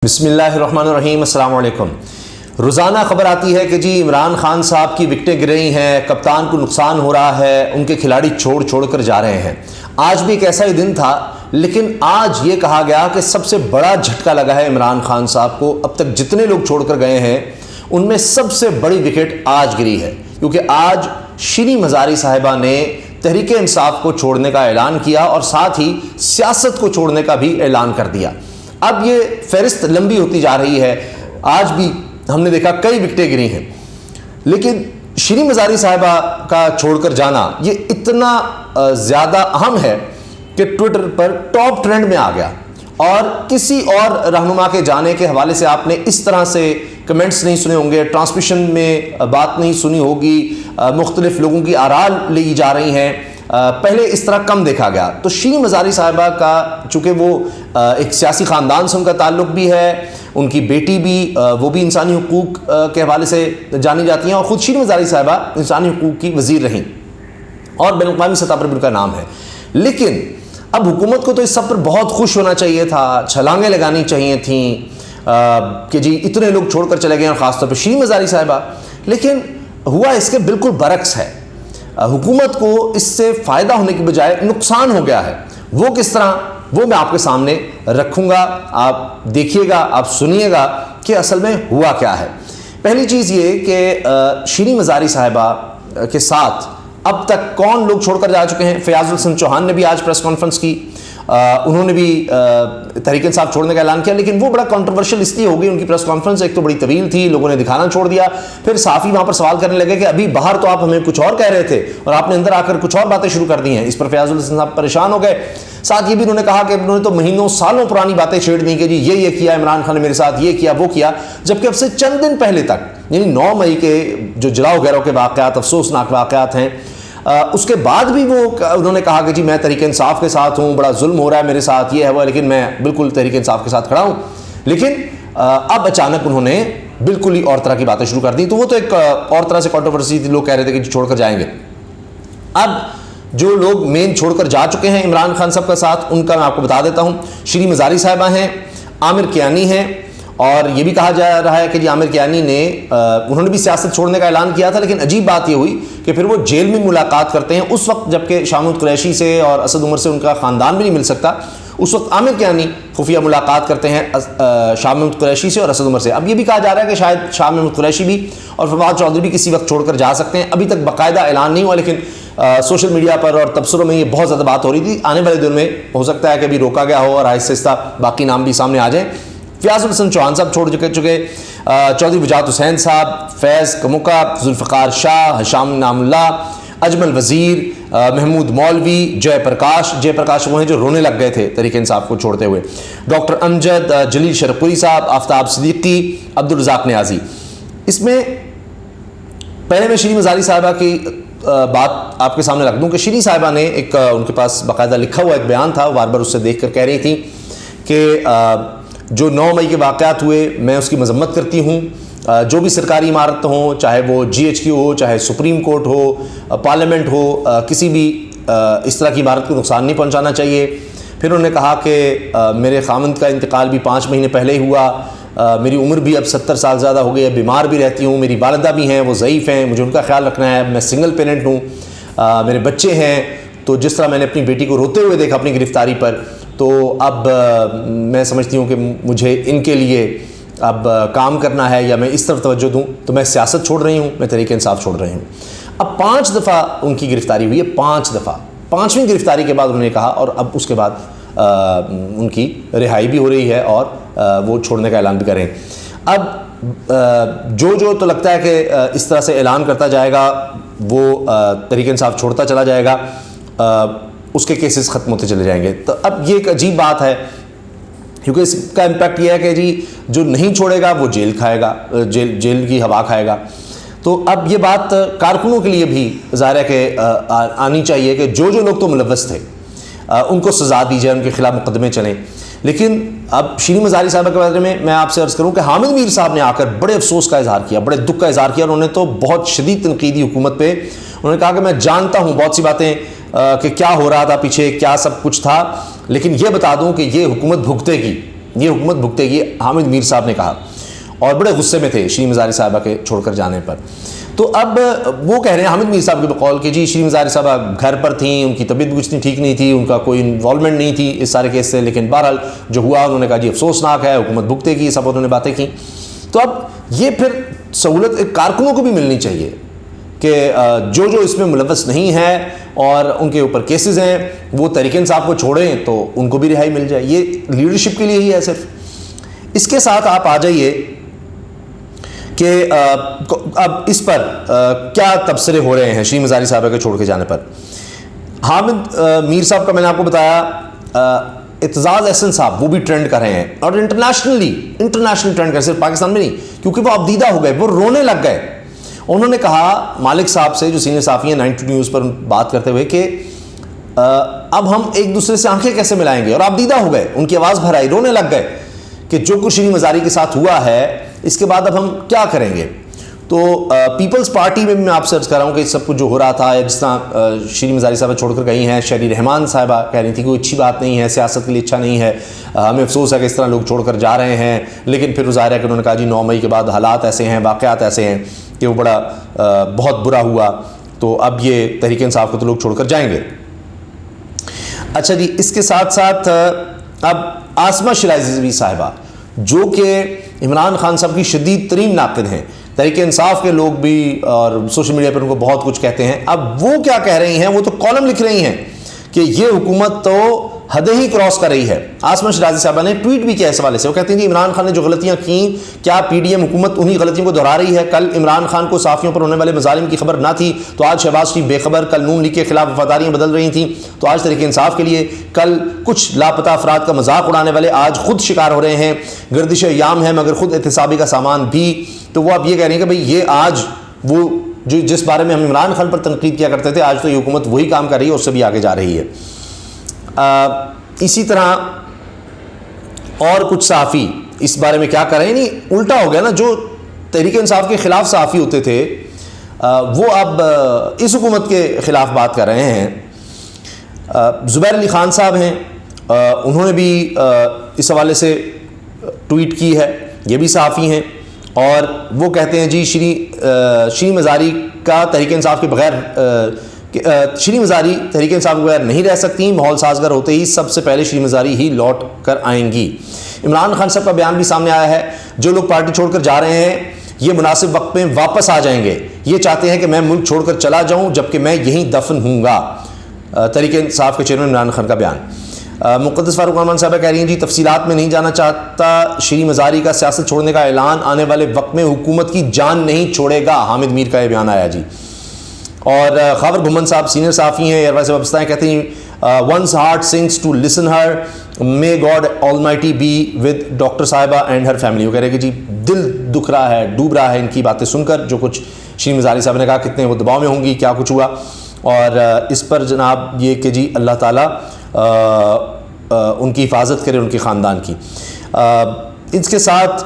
بسم اللہ الرحمن الرحیم۔ السلام علیکم۔ روزانہ خبر آتی ہے کہ جی عمران خان صاحب کی وکٹیں گر رہی ہیں، کپتان کو نقصان ہو رہا ہے، ان کے کھلاڑی چھوڑ کر جا رہے ہیں۔ آج بھی ایک ایسا ہی دن تھا، لیکن آج یہ کہا گیا کہ سب سے بڑا جھٹکا لگا ہے عمران خان صاحب کو۔ اب تک جتنے لوگ چھوڑ کر گئے ہیں ان میں سب سے بڑی وکٹ آج گری ہے، کیونکہ آج شیریں مزاری صاحبہ نے تحریک انصاف کو چھوڑنے کا اعلان کیا اور ساتھ ہی سیاست کو چھوڑنے کا بھی اعلان کر دیا۔ اب یہ فہرست لمبی ہوتی جا رہی ہے، آج بھی ہم نے دیکھا کئی وکٹیں گری ہیں، لیکن شیریں مزاری صاحبہ کا چھوڑ کر جانا یہ اتنا زیادہ اہم ہے کہ ٹویٹر پر ٹاپ ٹرینڈ میں آ گیا، اور کسی اور رہنما کے جانے کے حوالے سے آپ نے اس طرح سے کمنٹس نہیں سنے ہوں گے، ٹرانسمیشن میں بات نہیں سنی ہوگی، مختلف لوگوں کی آراء لی جا رہی ہیں، پہلے اس طرح کم دیکھا گیا۔ تو شیریں مزاری صاحبہ کا چونکہ وہ ایک سیاسی خاندان سے ان کا تعلق بھی ہے، ان کی بیٹی بھی وہ بھی انسانی حقوق کے حوالے سے جانی جاتی ہیں، اور خود شیریں مزاری صاحبہ انسانی حقوق کی وزیر رہیں اور بین الاقوامی سطح پر بھی ان کا نام ہے، لیکن اب حکومت کو تو اس سب پر بہت خوش ہونا چاہیے تھا، چھلانگیں لگانی چاہیے تھیں کہ جی اتنے لوگ چھوڑ کر چلے گئے، اور خاص طور پہ شیریں مزاری صاحبہ۔ لیکن ہوا اس کے بالکل برعکس ہے، حکومت کو اس سے فائدہ ہونے کی بجائے نقصان ہو گیا ہے۔ وہ کس طرح، وہ میں آپ کے سامنے رکھوں گا، آپ دیکھیے گا، آپ سنیے گا کہ اصل میں ہوا کیا ہے۔ پہلی چیز یہ کہ شیریں مزاری صاحبہ کے ساتھ اب تک کون لوگ چھوڑ کر جا چکے ہیں۔ فیاض الحسن چوہان نے بھی آج پریس کانفرنس کی، انہوں نے بھی تحریک انصاف چھوڑنے کا اعلان کیا، لیکن وہ بڑا کنٹروورشل اس لیے ہو گئی ان کی پریس کانفرنس، ایک تو بڑی طویل تھی، لوگوں نے دکھانا چھوڑ دیا، پھر صحافی وہاں پر سوال کرنے لگے کہ ابھی باہر تو آپ ہمیں کچھ اور کہہ رہے تھے اور آپ نے اندر آ کر کچھ اور باتیں شروع کر دی ہیں۔ اس پر فیاض الحسن صاحب پریشان ہو گئے۔ ساتھ یہ بھی انہوں نے کہا کہ انہوں نے تو مہینوں سالوں پرانی باتیں چھیڑ دی کہ جی یہ کیا، عمران خان نے میرے ساتھ یہ کیا وہ کیا، جبکہ اب سے چند دن پہلے تک، یعنی 9 مئی کے جو جلاؤ گھیراؤ کے واقعات، افسوسناک واقعات ہیں، اس کے بعد بھی وہ انہوں نے کہا کہ جی میں تحریک انصاف کے ساتھ ہوں، بڑا ظلم ہو رہا ہے میرے ساتھ، یہ ہے وہ، لیکن میں بالکل تحریک انصاف کے ساتھ کھڑا ہوں۔ لیکن اب اچانک انہوں نے بالکل ہی اور طرح کی باتیں شروع کر دی، تو وہ تو ایک اور طرح سے کنٹروورسی تھی، لوگ کہہ رہے تھے کہ چھوڑ کر جائیں گے۔ اب جو لوگ مین چھوڑ کر جا چکے ہیں عمران خان صاحب کا ساتھ، ان کا میں آپ کو بتا دیتا ہوں۔ شیریں مزاری صاحبہ ہیں، عامر کیانی ہیں، اور یہ بھی کہا جا رہا ہے کہ جی عامر کیانی نے انہوں نے بھی سیاست چھوڑنے کا اعلان کیا تھا، لیکن عجیب بات یہ ہوئی کہ پھر وہ جیل میں ملاقات کرتے ہیں اس وقت، جبکہ شاہ محمود قریشی سے اور اسد عمر سے ان کا خاندان بھی نہیں مل سکتا، اس وقت عامر کیانی خفیہ ملاقات کرتے ہیں شاہ محمود قریشی سے اور اسد عمر سے۔ اب یہ بھی کہا جا رہا ہے کہ شاید شاہ محمود قریشی بھی اور فواد چودھری بھی کسی وقت چھوڑ کر جا سکتے ہیں، ابھی تک باقاعدہ اعلان نہیں ہوا، لیکن سوشل میڈیا پر اور تبصروں میں یہ بہت زیادہ بات ہو رہی تھی۔ آنے والے دن میں ہو سکتا ہے کہ ابھی روکا گیا ہو اور آہستہ آہستہ باقی نام بھی سامنے آ جائیں۔ فیاض الحسن چوہان صاحب چھوڑ چکے، چودھری وجاہت حسین صاحب، فیض کمکہ، ذوالفقار شاہ، ہشام انعام اللہ، اجمل وزیر، محمود مولوی، جے پرکاش وہ ہیں جو رونے لگ گئے تھے تحریک انصاف کو چھوڑتے ہوئے، ڈاکٹر امجد، جلیل شرپوری صاحب، آفتاب صدیقی، عبدالرزاق نیازی۔ اس میں پہلے میں شیریں مزاری صاحبہ کی بات آپ کے سامنے رکھ دوں کہ شیریں صاحبہ نے ایک ان کے پاس باقاعدہ لکھا ہوا ایک بیان تھا، بار بار اس سے دیکھ کر کہہ رہی تھیں کہ جو 9 مئی کے واقعات ہوئے میں اس کی مذمت کرتی ہوں، جو بھی سرکاری عمارت ہوں، چاہے وہ GHQ ہو، چاہے سپریم کورٹ ہو، پارلیمنٹ ہو، کسی بھی اس طرح کی عمارت کو نقصان نہیں پہنچانا چاہیے۔ پھر انہوں نے کہا کہ میرے خاوند کا انتقال بھی 5 مہینے پہلے ہی ہوا، میری عمر بھی اب 70 سال زیادہ ہو گئی ہے، بیمار بھی رہتی ہوں، میری والدہ بھی ہیں وہ ضعیف ہیں، مجھے ان کا خیال رکھنا ہے، میں سنگل پیرنٹ ہوں، میرے بچے ہیں، تو جس طرح میں نے اپنی بیٹی کو روتے ہوئے دیکھا اپنی گرفتاری پر، تو اب میں سمجھتی ہوں کہ مجھے ان کے لیے اب کام کرنا ہے، یا میں اس طرف توجہ دوں، تو میں سیاست چھوڑ رہی ہوں، میں تحریک انصاف چھوڑ رہی ہوں۔ اب 5 دفعہ ان کی گرفتاری ہوئی ہے، 5 دفعہ، 5ویں گرفتاری کے بعد انہوں نے کہا، اور اب اس کے بعد ان کی رہائی بھی ہو رہی ہے اور وہ چھوڑنے کا اعلان بھی کریں۔ اب جو تو لگتا ہے کہ اس طرح سے اعلان کرتا جائے گا وہ تحریک انصاف چھوڑتا چلا جائے گا، اس کے کیسز ختم ہوتے چلے جائیں گے۔ تو اب یہ ایک عجیب بات ہے، کیونکہ اس کا امپیکٹ یہ ہے کہ جی جو نہیں چھوڑے گا وہ جیل کھائے گا، جیل کی ہوا کھائے گا۔ تو اب یہ بات کارکنوں کے لیے بھی ظاہر ہے کہ آنی چاہیے کہ جو لوگ تو ملوث تھے ان کو سزا دی جائے، ان کے خلاف مقدمے چلیں۔ لیکن اب شیریں مزاری صاحبہ کے بارے میں آپ سے عرض کروں کہ حامد میر صاحب نے آ کر بڑے افسوس کا اظہار کیا، بڑے دکھ کا اظہار کیا، اور انہوں نے تو بہت شدید تنقیدی حکومت پہ، انہوں نے کہا کہ میں جانتا ہوں بہت سی باتیں کہ کیا ہو رہا تھا پیچھے، کیا سب کچھ تھا، لیکن یہ بتا دوں کہ یہ حکومت بھگتے گی، یہ حکومت بھگتے گی، حامد میر صاحب نے کہا، اور بڑے غصے میں تھے شیریں مزاری صاحبہ کے چھوڑ کر جانے پر۔ تو اب وہ کہہ رہے ہیں حامد میر صاحب کے بقول کہ جی شیریں مزاری صاحبہ گھر پر تھیں، ان کی طبیعت بھی کچھ ٹھیک نہیں تھی، ان کا کوئی انوالومنٹ نہیں تھی اس سارے کیس سے، لیکن بہرحال جو ہوا انہوں نے کہا جی افسوسناک ہے، حکومت بھگتے گی، سب انہوں نے باتیں کی۔ تو اب یہ پھر سہولت کارکنوں کو بھی ملنی چاہیے کہ جو اس میں ملوث نہیں ہے اور ان کے اوپر کیسز ہیں وہ تحریک انصاف کو چھوڑیں تو ان کو بھی رہائی مل جائے۔ یہ لیڈرشپ کے لیے ہی ہے صرف۔ اس کے ساتھ آپ آ جائیے کہ اب اس پر کیا تبصرے ہو رہے ہیں شیریں مزاری صاحبہ کے چھوڑ کے جانے پر۔ حامد میر صاحب کا میں نے آپ کو بتایا، اعتزاز احسن صاحب وہ بھی ٹرینڈ کر رہے ہیں، اور انٹرنیشنل ٹرینڈ کر رہے ہیں، صرف پاکستان میں نہیں، کیونکہ وہ ابدیدہ ہو گئے، وہ رونے لگ گئے۔ انہوں نے کہا مالک صاحب سے، جو سینئر صحافی ہیں 92 نیوز پر بات کرتے ہوئے، کہ اب ہم ایک دوسرے سے آنکھیں کیسے ملائیں گے، اور ابدیدہ ہو گئے، ان کی آواز بھر آئی، رونے لگ گئے کہ جو کچھ شیریں مزاری کے ساتھ ہوا ہے اس کے بعد اب ہم کیا کریں گے۔ تو پیپلز پارٹی میں آپ سے عرض کر رہا ہوں کہ سب کچھ جو ہو رہا تھا، جس طرح شیریں مزاری صاحبہ چھوڑ کر گئی ہیں، شہری رحمان صاحبہ کہہ رہی تھی کہ کوئی اچھی بات نہیں ہے، سیاست کے لیے اچھا نہیں ہے، ہمیں افسوس ہے کہ اس طرح لوگ چھوڑ کر جا رہے ہیں، لیکن پھر ظاہر ہے کہ انہوں نے کہا جی 9 مئی کے بعد حالات ایسے ہیں، واقعات ایسے ہیں کہ وہ بڑا بہت برا ہوا، تو اب یہ تحریک انصاف کو تو لوگ چھوڑ کر جائیں گے۔ اچھا جی، اس کے ساتھ ساتھ اب عاصمہ شیرازی صاحبہ جو کہ عمران خان صاحب کی شدید ترین ناقد ہیں، تحریک انصاف کے لوگ بھی اور سوشل میڈیا پر ان کو بہت کچھ کہتے ہیں، اب وہ کیا کہہ رہی ہیں، وہ تو کالم لکھ رہی ہیں کہ یہ حکومت تو حدیں ہی کراس کر رہی ہے۔ عاصمہ شیرازی صاحبہ نے ٹویٹ بھی کیا اس حوالے سے، وہ کہتے ہیں کہ عمران خان نے جو غلطیاں کیں، کیا پی ڈی ایم حکومت انہی غلطیوں کو دہرا رہی ہے؟ کل عمران خان کو صحافیوں پر ہونے والے مظالم کی خبر نہ تھی تو آج شہباز شریف بے خبر، کل نون لیگ کے خلاف وفاداریاں بدل رہی تھیں تو آج تحریک انصاف کے لیے، کل کچھ لاپتہ افراد کا مذاق اڑانے والے آج خود شکار ہو رہے ہیں، گردش ایام ہے مگر خود احتسابی کا سامان بھی۔ تو وہ اب یہ کہہ رہے ہیں کہ بھئی یہ آج وہ جو جس بارے میں ہم عمران خان پر تنقید کیا کرتے تھے، آج تو یہ حکومت وہی کام کر رہی ہے، اس سے بھی آگے جا رہی ہے۔ اسی طرح اور کچھ صحافی اس بارے میں کیا کر رہے ہیں، نہیں الٹا ہو گیا نا، جو تحریک انصاف کے خلاف صحافی ہوتے تھے وہ اب اس حکومت کے خلاف بات کر رہے ہیں۔ زبیر علی خان صاحب ہیں، انہوں نے بھی اس حوالے سے ٹویٹ کی ہے، یہ بھی صحافی ہیں، اور وہ کہتے ہیں جی شیریں مزاری کا تحریک انصاف کے بغیر شیریں مزاری تحریک انصاف کے بغیر نہیں رہ سکتی، ماحول سازگار ہوتے ہی سب سے پہلے شیریں مزاری ہی لوٹ کر آئیں گی۔ عمران خان صاحب کا بیان بھی سامنے آیا ہے، جو لوگ پارٹی چھوڑ کر جا رہے ہیں یہ مناسب وقت میں واپس آ جائیں گے، یہ چاہتے ہیں کہ میں ملک چھوڑ کر چلا جاؤں جبکہ میں یہیں دفن ہوں گا۔ تحریک انصاف کے چیئرمین عمران خان کا بیان۔ مقدس فاروق رحمان صاحبہ کہہ رہی ہیں جی تفصیلات میں نہیں جانا چاہتا، شیریں مزاری کا سیاست چھوڑنے کا اعلان آنے والے وقت میں حکومت کی جان نہیں چھوڑے گا، حامد میر کا یہ بیان آیا جی۔ اور خاور بھمن صاحب سینئر صحافی ہیں، ایئروائز سے وابستہ ہیں، کہتے ہیں one's heart sings to listen her, may God Almighty be with doctor صاحبہ and her family۔ وہ کہہ رہے ہیں کہ جی دل دکھ رہا ہے، ڈوب رہا ہے ان کی باتیں سن کر، جو کچھ شیریں مزاری صاحب نے کہا کتنے وہ دباؤ میں ہوں گی، کیا کچھ ہوا، اور اس پر جناب یہ کہ جی اللہ تعالیٰ ان کی حفاظت کرے، ان کے خاندان کی۔ اس کے ساتھ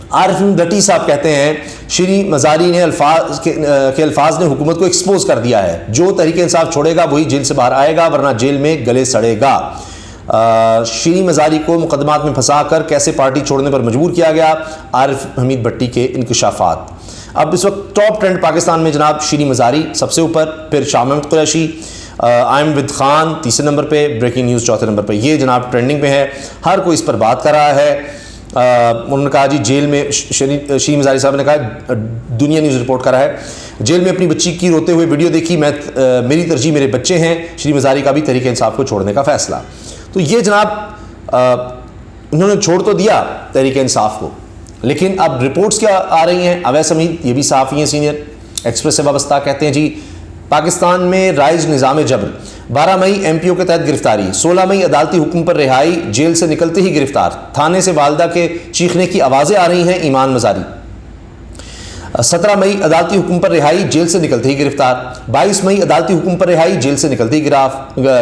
عارف بٹی صاحب کہتے ہیں شیریں مزاری نے الفاظ نے حکومت کو ایکسپوز کر دیا ہے، جو تحریک انصاف چھوڑے گا وہی جیل سے باہر آئے گا ورنہ جیل میں گلے سڑے گا۔ شیریں مزاری کو مقدمات میں پھنسا کر کیسے پارٹی چھوڑنے پر مجبور کیا گیا، عارف حمید بٹی کے انکشافات۔ اب اس وقت ٹاپ ٹرینڈ پاکستان میں جناب شیریں مزاری سب سے اوپر، پھر شاہ محمود قریشی، آئم ود خان تیسرے نمبر پہ، بریکنگ نیوز چوتھے نمبر پہ، یہ جناب ٹرینڈنگ پہ ہے، ہر کوئی اس پر بات کر رہا ہے۔ انہوں نے کہا جی جیل میں شیریں مزاری صاحب نے کہا، دنیا نیوز رپورٹ کر رہا ہے، جیل میں اپنی بچی کی روتے ہوئے ویڈیو دیکھی، میری ترجیح میرے بچے ہیں، شیریں مزاری کا بھی تحریک انصاف کو چھوڑنے کا فیصلہ۔ تو یہ جناب انہوں نے چھوڑ تو دیا تحریک انصاف کو، لیکن اب رپورٹس کیا آ رہی ہیں؟ اویس حمید یہ بھی صحافی ہیں سینئر، ایکسپریس سے وابستہ، کہتے ہیں جی پاکستان میں رائج نظام جبر، 12 مئی ایم پی او کے تحت گرفتاری، 16 مئی عدالتی حکم پر رہائی، جیل سے نکلتے ہی گرفتار، تھانے سے والدہ کے چیخنے کی آوازیں آ رہی ہیں ایمان مزاری۔ 17 مئی عدالتی حکم پر رہائی، جیل سے نکلتے ہی گرفتار، 22 مئی عدالتی حکم پر رہائی، جیل سے نکلتے ہی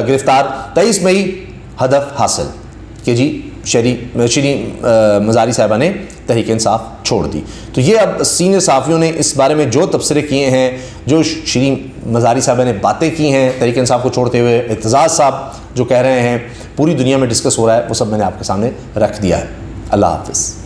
گرفتار، 23 مئی ہدف حاصل کہ جی شیریں مزاری صاحبہ نے تحریک انصاف چھوڑ دی۔ تو یہ اب سینئر صحافیوں نے اس بارے میں جو تبصرے کیے ہیں، جو شیریں مزاری صاحبہ نے باتیں کی ہیں تحریک انصاف کو چھوڑتے ہوئے، اعتزاز صاحب جو کہہ رہے ہیں، پوری دنیا میں ڈسکس ہو رہا ہے، وہ سب میں نے آپ کے سامنے رکھ دیا ہے۔ اللہ حافظ۔